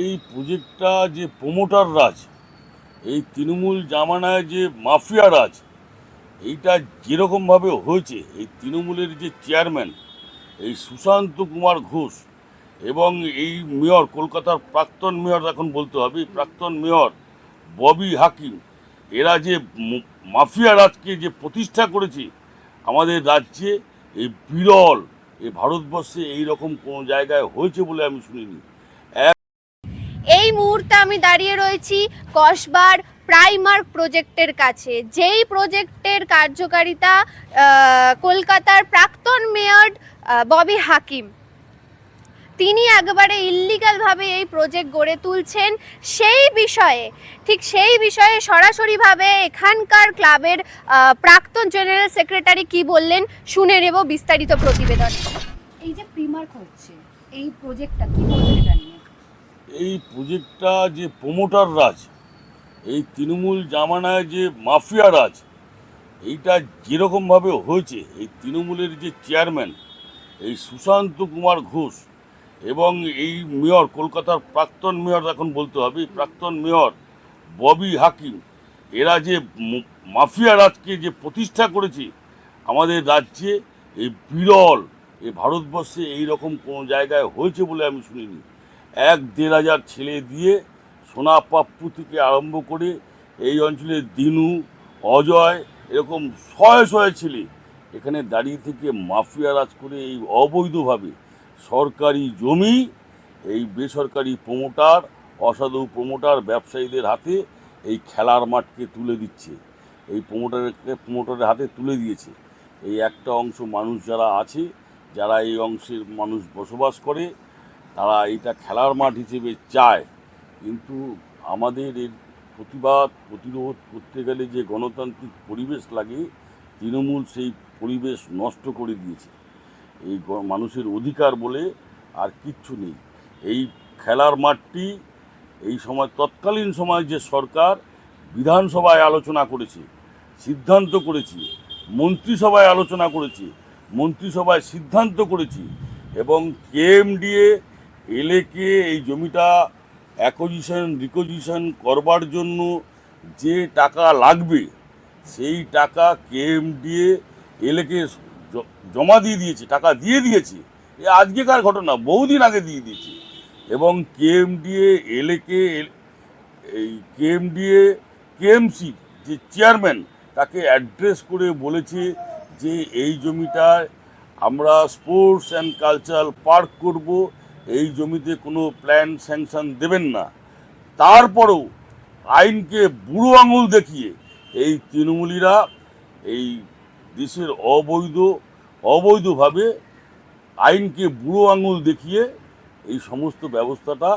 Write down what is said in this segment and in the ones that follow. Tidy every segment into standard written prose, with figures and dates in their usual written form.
এই প্রজেক্টটা যে প্রমোটার রাজ, এই তৃণমূল জামানায় যে মাফিয়া রাজ, এইটা যেরকমভাবে হয়েছে, এই তৃণমূলের যে চেয়ারম্যান এই সুশান্ত কুমার ঘোষ এবং এই মেয়র, কলকাতার প্রাক্তন মেয়র এখন বলতে হবে, প্রাক্তন মেয়র ববি হাকিম, এরা যে মাফিয়া রাজকে যে প্রতিষ্ঠা করেছে আমাদের রাজ্যে, এই বিরল, এই ভারতবর্ষে এইরকম কোনো জায়গায় হয়েছে বলে আমি শুনিনি। এই মুহূর্তে আমি দাঁড়িয়ে রয়েছি কসবার প্রাইমার্ক প্রজেক্টের কাছে, যেই প্রজেক্টের কার্যকারিতা কলকাতার প্রাক্তন মেয়র ববি হাকিম, তিনি একেবারে ইল্লিগালভাবে এই প্রজেক্ট গড়ে তুলছেন। সেই বিষয়ে সরাসরিভাবে এখানকার ক্লাবের প্রাক্তন জেনারেল সেক্রেটারি কি বললেন শুনে নেব বিস্তারিত প্রতিবেদন। এই যে প্রিমার্ক হচ্ছে, এই প্রজেক্টটা কি বলবেন এটা নিয়ে? এই প্রজেক্টটা যে প্রমোটার রাজ, এই তৃণমূল জামানায় যে মাফিয়া রাজ, এইটা যেরকমভাবে হয়েছে, এই তৃণমূলের যে চেয়ারম্যান এই সুশান্ত কুমার ঘোষ এবং এই মেয়র, কলকাতার প্রাক্তন মেয়র এখন বলতে হবে, প্রাক্তন মেয়র ববি হাকিম, এরা যে মাফিয়া রাজকে যে প্রতিষ্ঠা করেছে আমাদের রাজ্যে, এই বিরল, এই ভারতবর্ষে এইরকম কোনো জায়গায় হয়েছে বলে আমি শুনিনি। 1-1.5 ছেলে দিয়ে সোনা পাপ্পু থেকে আরম্ভ করে এই অঞ্চলের দিনু, অজয়, এরকম শয়ে শয়ে ছেলে এখানে দাঁড়িয়ে থেকে মাফিয়া রাজ করে এই অবৈধভাবে সরকারি জমি এই বেসরকারি প্রমোটার, অসাধু প্রমোটার ব্যবসায়ীদের হাতে এই খেলার মাঠকে তুলে দিচ্ছে, এই প্রমোটারের হাতে তুলে দিয়েছে। এই একটা অংশ মানুষ যারা আছে, যারা এই অংশের মানুষ বসবাস করে, তারা এইটা খেলার মাঠ হিসেবে চায়, কিন্তু আমাদের এর প্রতিরোধ করতে গেলে যে গণতান্ত্রিক পরিবেশ লাগে, তৃণমূল সেই পরিবেশ নষ্ট করে দিয়েছে। এই মানুষের অধিকার বলে আর কিচ্ছু নেই। এই খেলার মাঠটি এই সময়, তৎকালীন সময় যে সরকার বিধানসভায় আলোচনা করেছে, সিদ্ধান্ত করেছে, মন্ত্রিসভায় আলোচনা করেছে, মন্ত্রিসভায় সিদ্ধান্ত করেছি, এবং কেএমডিএ এলএকে এই জমিটা রিকোজিশন করবার জন্য যে টাকা লাগবে, সেই টাকা কেএমডিএ এলএকে জমা দিয়ে দিয়েছে, টাকা দিয়ে দিয়েছে। এ আজকেকার ঘটনা, বহুদিন আগে দিয়ে দিয়েছে। এবং কেএমডিএ এলএকে এই কেএমসি যে চেয়ারম্যান, তাকে অ্যাড্রেস করে বলেছে যে এই জমিটায় আমরা স্পোর্টস অ্যান্ড কালচারাল পার্ক করব, এই জমিতে কোনো প্ল্যান স্যাংশন দেবেন না। তারপরেও আইনকে বুড়ো আঙুল দেখিয়ে এই তৃণমূলীরা এই দেশের অবৈধভাবে আইনকে বুড়ো আঙুল দেখিয়ে এই সমস্ত ব্যবস্থাটা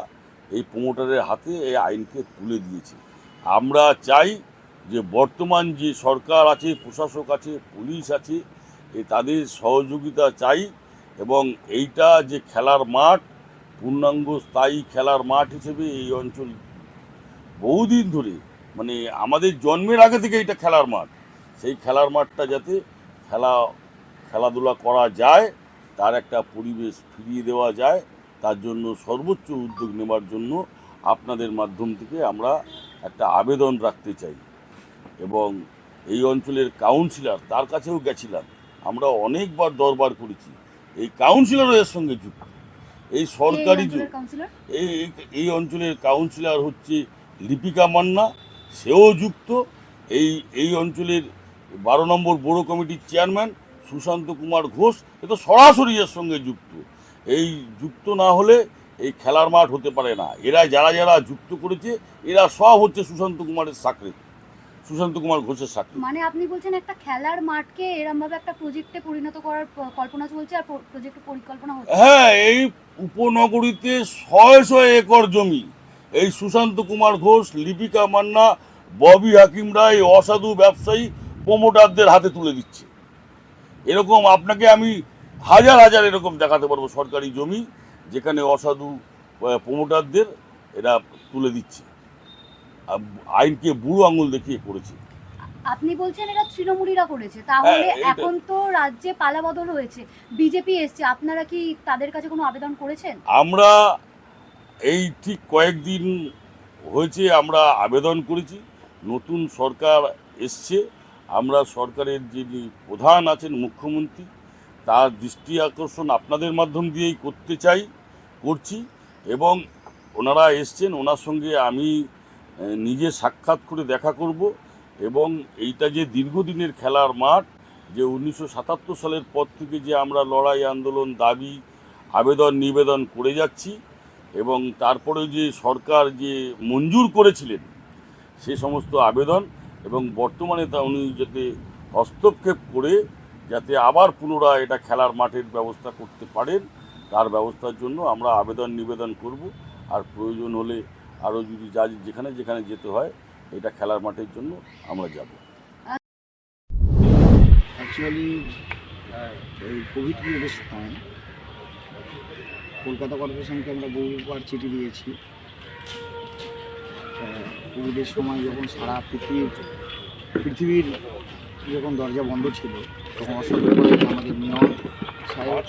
এই প্রমোটারের হাতে এই আইনকে তুলে দিয়েছে। আমরা চাই যে বর্তমান যে সরকার আছে, প্রশাসক আছে, পুলিশ আছে, তাদের সহযোগিতা চাই, এবং এইটা যে খেলার মাঠ, পূর্ণাঙ্গ স্থায়ী খেলার মাঠ হিসেবে এই অঞ্চল বহুদিন ধরে, মানে আমাদের জন্মের আগে থেকে এটা খেলার মাঠ, সেই খেলার মাঠটা যাতে খেলাধুলা করা যায়, তার একটা পরিবেশ ফিরিয়ে দেওয়া যায়, তার জন্য সর্বোচ্চ উদ্যোগ নেওয়ার জন্য আপনাদের মাধ্যম থেকে আমরা একটা আবেদন রাখতে চাই। এবং এই অঞ্চলের কাউন্সিলর, তার কাছেও গেছিলাম, আমরা অনেকবার দরবার করেছি, এই কাউন্সিলরও এর সঙ্গে যুক্ত। এই সরকারি এই অঞ্চলের কাউন্সিলর হচ্ছে লিপিকা মান্না, সেও যুক্ত। এই অঞ্চলের 12 নম্বর বড় কমিটির চেয়ারম্যান সুশান্ত কুমার ঘোষ, এ তো সরাসরি এর সঙ্গে যুক্ত। এই যুক্ত না হলে এই খেলার মাঠ হতে পারে না। এরা যারা যুক্ত করেছে, এরা সব হচ্ছে সুশান্ত কুমার ঘোষের সাক্ষী। মানে আপনি বলছেন একটা খেলার মাঠকে এরকমভাবে একটা প্রজেক্টে পরিণত করার কল্পনা চলছে, আর প্রজেক্টের পরিকল্পনা হচ্ছে। হ্যাঁ, এই উপনগরীতে 100 একর জমি এই সুশান্ত কুমার ঘোষ, লিপিকা মান্না, ববি হাকিমরা এই অসাধু ব্যবসায়ী প্রমোটারদের হাতে তুলে দিচ্ছে। এরকম আপনাকে আমি হাজার এরকম দেখাতে পারবো সরকারি জমি, যেখানে অসাধু প্রমোটারদের এরা তুলে দিচ্ছে, আইনকে বুড়ো আঙুল দেখিয়ে করেছে। আপনি বলছেন এটা তৃণমূলীরা করেছে, তাহলে এখন তো রাজ্যে পালাবদল হয়েছে, বিজেপি এসছে, আপনারা কি তাদের কাছে কোনো আবেদন করেছেন? আমরা এই ঠিক কয়েকদিন হয়েছে আমরা আবেদন করেছি, নতুন সরকার এসছে, আমরা সরকারের যিনি প্রধান আছেন মুখ্যমন্ত্রী তার দৃষ্টি আকর্ষণ আপনাদের মাধ্যম দিয়েই করছি এবং ওনারা এসছেন, ওনার সঙ্গে আমি নিজে সাক্ষাৎ করে দেখা করব এবং এইটা যে দীর্ঘদিনের খেলার মাঠ, যে 1977 সালের পর থেকে যে আমরা লড়াই আন্দোলন দাবি আবেদন নিবেদন করে যাচ্ছি এবং তারপরে যে সরকার যে মঞ্জুর করেছিলেন সে সমস্ত আবেদন এবং বর্তমানে তা উনি যাতে হস্তক্ষেপ করে যাতে আবার পুনরায় এটা খেলার মাঠের ব্যবস্থা করতে পারেন তার ব্যবস্থার জন্য আমরা আবেদন নিবেদন করব। আর প্রয়োজন হলে আরও যদি যেখানে যেখানে যেতে হয় এটা খেলার মাঠের জন্য আমরা যাব। অ্যাকচুয়ালি এই কোভিড পিরিয়ডের সময় কলকাতা কর্পোরেশনকে আমরা বহুবার চিঠি দিয়েছি। কোভিডের সময় যখন সারা পৃথিবীর যখন দরজা বন্ধ ছিল তখন অসতর্কভাবে আমাদের মেয়র সাহেব,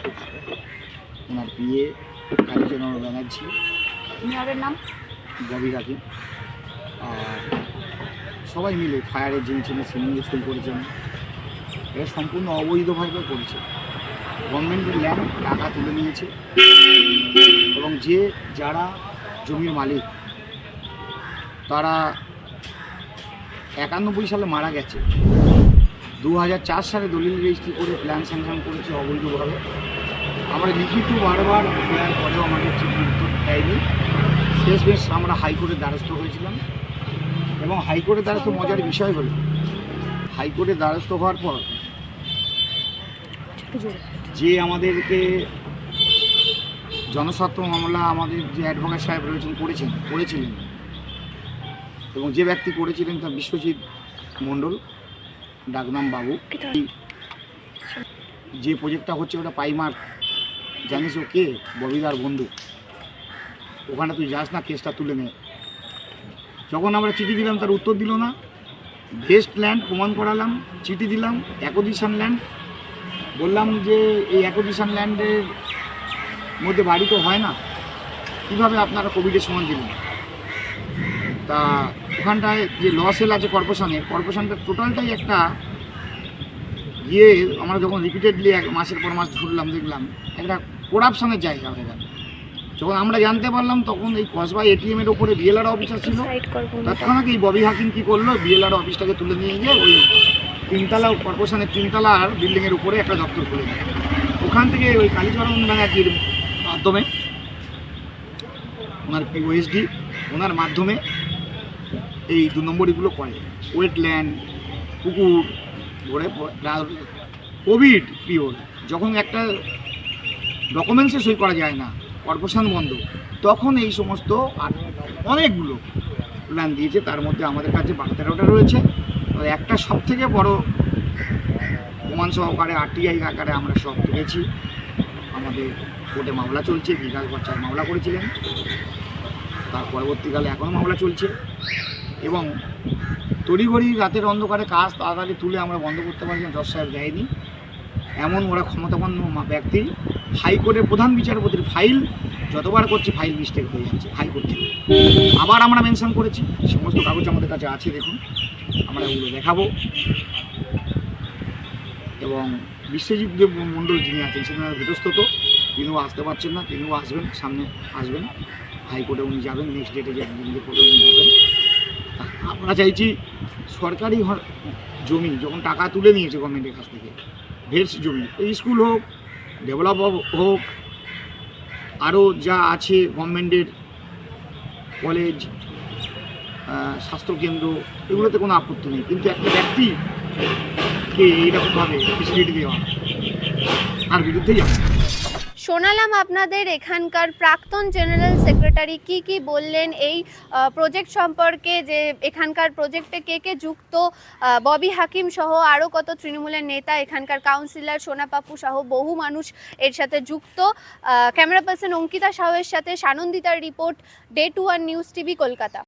ওনার পিএ কালীচরণ ব্যানার্জি, মেয়রের নাম ববি হাকিম, আর সবাই মিলে ফায়ারের যিনি ছিলেন সিলিন্ডার ফেল করেছেন। এটা সম্পূর্ণ অবৈধভাবে করেছে। গভর্নমেন্টের ল্যান্ড টাকা তুলে নিয়েছে এবং যারা জমির মালিক তারা 91 সালে মারা গেছে, 2004 সালে দলিল রেজিস্ট্রি করে প্ল্যান স্যাংশন করেছে অবৈধভাবে। আমরা লিখিত বারবার দেওয়ার পরেও আমাদের চিঠি উত্তর দেয়নি। শেষমেশ আমরা হাইকোর্টের দ্বারস্থ হয়েছিলাম এবং হাইকোর্টের দ্বারস্থ মজার বিষয় হলো হাইকোর্টের দ্বারস্থ হওয়ার পর যে আমাদেরকে জনস্বার্থ মামলা আমাদের যে অ্যাডভোকেট সাহেব করেছিলেন এবং যে ব্যক্তি করেছিলেন তার বিশ্বজিৎ মণ্ডল, ডাকনাম বাবু। যে প্রজেক্টটা হচ্ছে ওটা পাইমার, জানিস ও কে? ববিদার বন্ধু। ওখানে তুই যাস না, কেসটা তুলে নে। যখন আমরা চিঠি দিলাম তার উত্তর দিল না। ভেস্ট ল্যান্ড প্রমাণ করালাম, চিঠি দিলাম, অ্যাকোজিশন ল্যান্ড বললাম যে এই অ্যাকোজিশন ল্যান্ডের মধ্যে বাড়ি তো হয় না, কীভাবে আপনারা কোভিডের সময় দিলেন? তা ওখানটায় যে ল সেল আছে কর্পোরেশনটা টোটালটাই একটা আমরা যখন রিপিটেডলি মাসের পর মাস ঘুরলাম দেখলাম একটা করাপশনের জায়গা হয়ে গেল। যখন আমরা জানতে পারলাম তখন এই কসবা এটিএমের ওপরে বিএলআর অফিসার ছিল, তৎক্ষণাৎ এই ববি হাকিম কী করলো, বিএলআর অফিসটাকে তুলে নিয়ে গিয়ে ওই কর্পোরেশনের 3 তলার বিল্ডিংয়ের উপরে একটা দপ্তর খুলে দেয়। ওখান থেকে ওই কালীচরণ ব্যানার্জির মাধ্যমে, ওনার ওএসডি, ওনার মাধ্যমে এই 2 নম্বরগুলো করে। ওয়েটল্যান্ড, পুকুর ভরে কোভিড পিরিয়ড যখন একটা ডকুমেন্টসে সই করা যায় না, কর্পোরেশন বন্ধ, তখন এই সমস্ত অনেকগুলো প্ল্যান দিয়েছে। তার মধ্যে আমাদের কাছে 12-13টা রয়েছে। একটা সব থেকে বড় প্রমাণ সহকারে আরটিআই আকারে আমরা সব তুলেছি। আমাদের কোর্টে মামলা চলছে, বিকাশ বচ্চার মামলা করেছিলেন, তার পরবর্তীকালে এখনও মামলা চলছে এবং তড়িঘড়ি রাতের অন্ধকারে কাজ তাড়াতাড়ি তুলে আমরা বন্ধ করতে পারি না, জজ সাহেব দেয়নি। এমন ওরা ক্ষমতাপন্ন ব্যক্তি, হাইকোর্টের প্রধান বিচারপতির ফাইল যতবার করছি ফাইল মিস্টেক হয়ে যাচ্ছে হাইকোর্ট থেকে। আবার আমরা মেনশন করেছি, সমস্ত কাগজ আমাদের কাছে আছে, দেখুন, আমরা ওগুলো দেখাবো। এবং বিশ্বজিৎ দেব মণ্ডল যিনি আছেন সেখানে বিতস্তত, তিনিও আসতে পারছেন না, তিনিও আসবেন, সামনে আসবেন হাইকোর্টে, উনি যাবেন নেক্সট ডেটে যে কোর্টে উনি যাবেন। আমরা চাইছি সরকারি জমি যখন টাকা তুলে নিয়েছে গভর্নমেন্টের কাছ থেকে, ভেটস জমি, এই স্কুল হোক, ডেভেলপ হোক, আরও যা আছে গভর্নমেন্টের কলেজ, স্বাস্থ্যকেন্দ্র, এগুলোতে কোনো আপত্তি নেই, কিন্তু একটা ব্যক্তিকে এইরকমভাবে ফেসিলিটি দেওয়া তার বিরুদ্ধেই যাবে। শোনালাম আপনাদের এখানকার প্রাক্তন জেনারেল সেক্রেটারি কি বললেন এই প্রজেক্ট সম্পর্কে, যে এখানকার প্রজেক্টে কে যুক্ত, ববি হাকিম সহ আরও কত তৃণমূলের নেতা, এখানকার কাউন্সিলর সোনা পাপ্পু সহ বহু মানুষ এর সাথে যুক্ত। ক্যামেরা পার্সন অঙ্কিতা সাহের সাথে সানন্দিতার report, day 21 news TV, Kolkata.